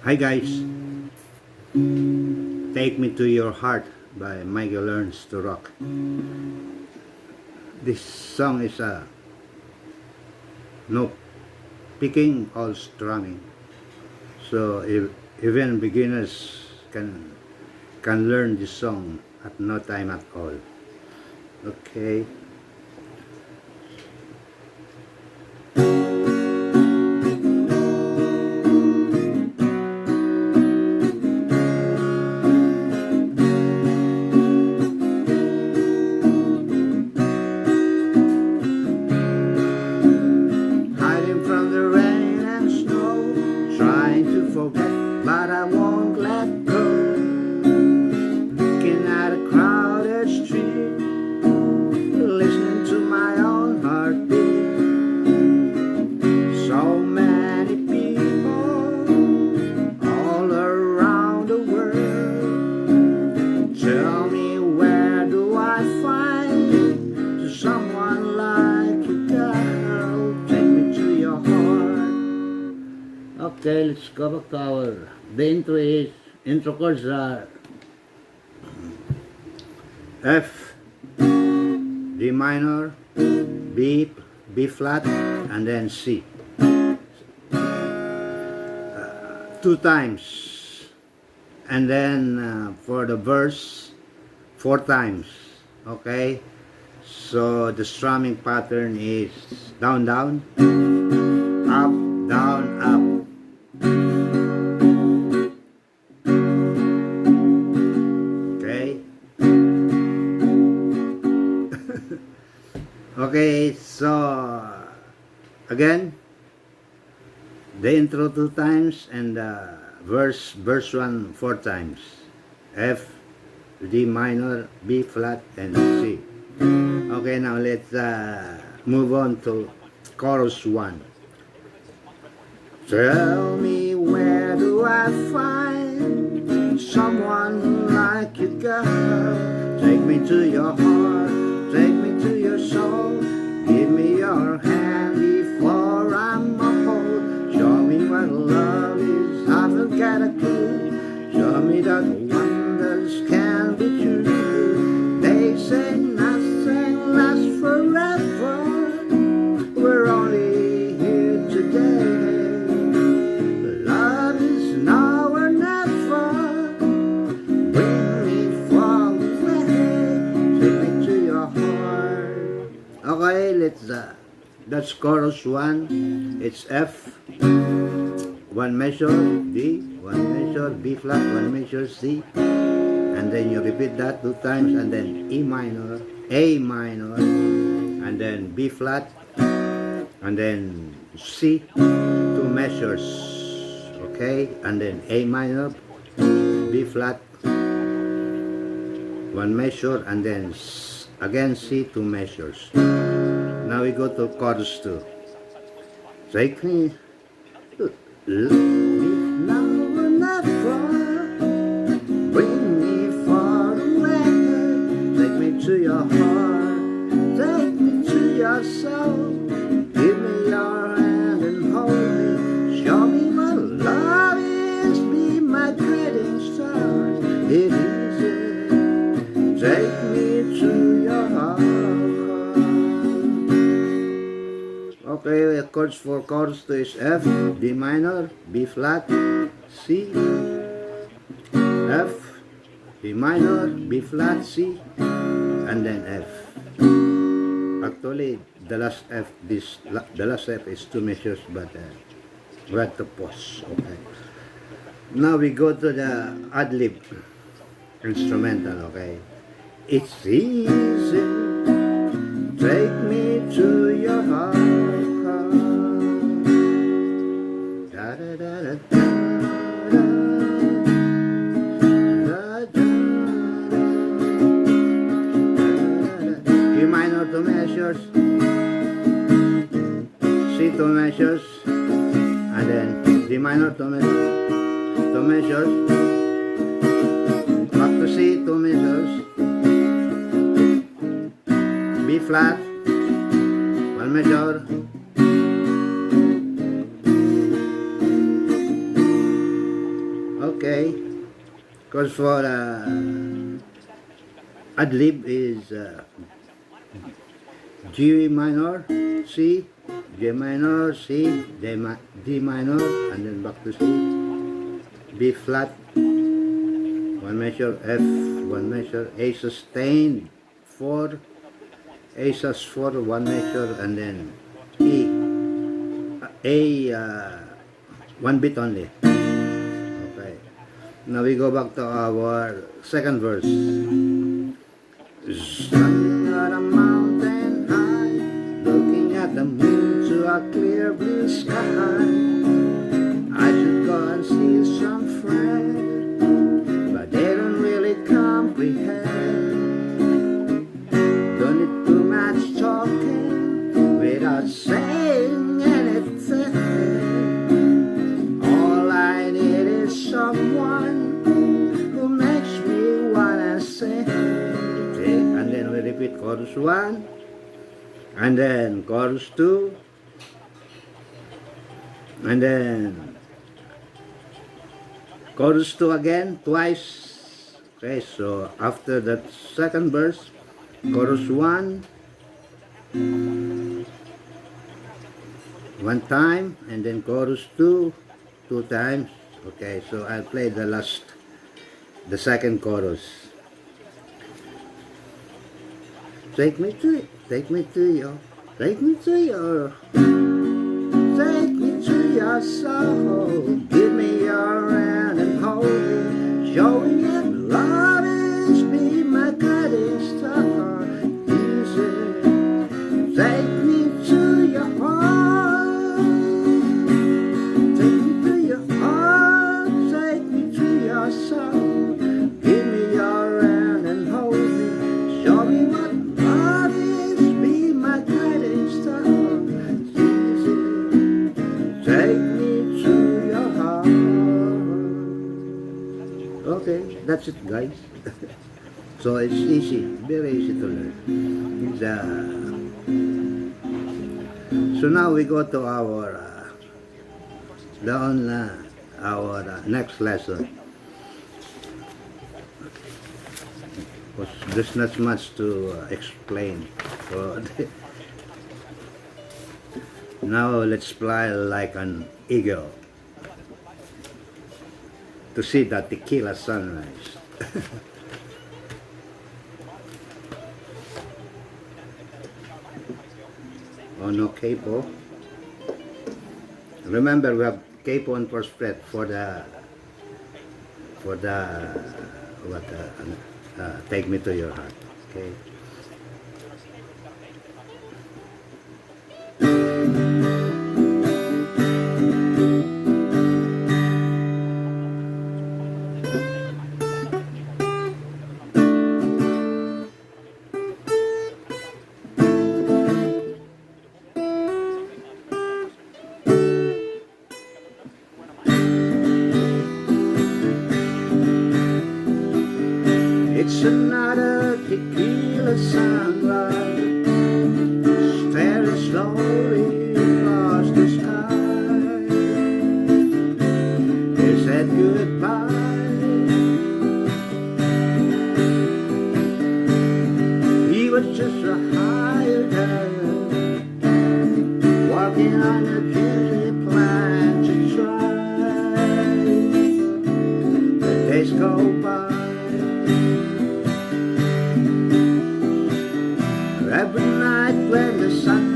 Hi guys, Take Me to Your Heart by Michael Learns to Rock. This song is a no picking or strumming. So even beginners can learn this song at no time at all. Okay. Hiding from the rain and snow, trying to forget, but I won't let go. Looking at a crowded street, listening to my own heartbeat. So many people all around the world. Tell me, where do I find someone like you, girl? Take me to your heart. Okay, let's go back to the intro chords are F, D minor, B flat, and then C. Two times, and then for the verse, four times. Okay, so the strumming pattern is down, down, up, down, up. Okay. Okay, so again, the intro two times and verse one four times. F, D minor, B flat, and C. Okay, now let's move on to chorus 1. Tell me, where do I find someone like you, girl? Take me to your heart, take me to your soul. Give me your hand before I'm old. Show me what love is, I haven't got a clue. Show me that wonders can be true. They say nothing lasts forever. We're only here today. Love is now or never. Bring me far away. Take me to your heart. Okay, that's chorus 1. It's F, 1 measure, D, 1 measure, B flat, 1 measure, C. And then you repeat that 2 times, and then E minor, A minor, and then B flat, and then C, 2 measures, okay, and then A minor, B flat, 1 measure, and then again C, 2 measures. Now we go to chorus 2. Take me, love me now or never. Bring me far away. Take me to your heart, take me to your soul. Give me your hand and hold me. Show me what love is, be my guiding star. It is it. Take me to your heart. Okay, chords for chorus 2 is F, D minor, B flat, C, F, D minor, B flat, C, and then F. Actually, the last F is 2 measures, but we have to pause. Okay. Now we go to the ad-lib instrumental. Okay. It's easy. Take me to your heart. Da, da, da, da, da, da, da, da. E minor 2 measures, C 2 measures, and then D minor 2 measures, back to C 2 measures, B flat, 1 measure, Because for ad-lib is G minor, C, G minor, C, D minor, and then back to C, B flat, one measure, F, one measure, A sustained, 4, A sus 4, one measure, and then E, A, one beat only. Okay. Now we go back to our second verse. Standing on a mountain high, looking at the moon to a clear blue sky. I should go and see some friends, but they don't really comprehend. Don't need too much talking without saying anything. All I need is someone who makes me wanna sing. And then we repeat chorus 1, and then chorus 2, and then chorus 2 again, twice. Okay, so after that second verse, chorus 1, one time, and then chorus 2, 2 times. Okay, so I'll play the second chorus. Take me to your, take me to your, take me to your soul. Give me your hand and hold it, showing it love is be my guiding star. Easy, take me to your heart, take me to your heart, take me to your soul. Give me your hand and hold me, show me what love is, be my guiding star. Easy, take me to your heart. Okay, that's it, guys. So it's easy, very easy to learn. It's, so now we go to our our next lesson. Because there's not much to explain. So now let's fly like an eagle to see the tequila sunrise. Oh, no capo. Remember, we have capo on first fret for the what take me to your heart. Okay. It's another tequila sunrise, staring slowly across the sky. They said goodbye. He was just a hired hand, walking on a busy plan to try. The days go by. Every night when the sun...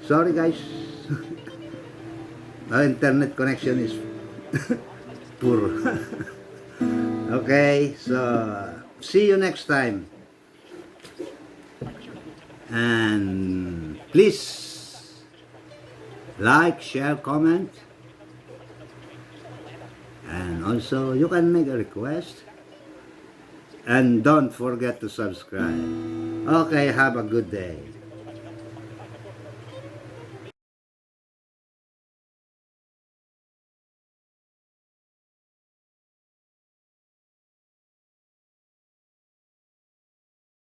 Sorry guys, our internet connection is poor. Okay, so see you next time. And please like, share, comment. And also you can make a request. And don't forget to subscribe. Okay, have a good day.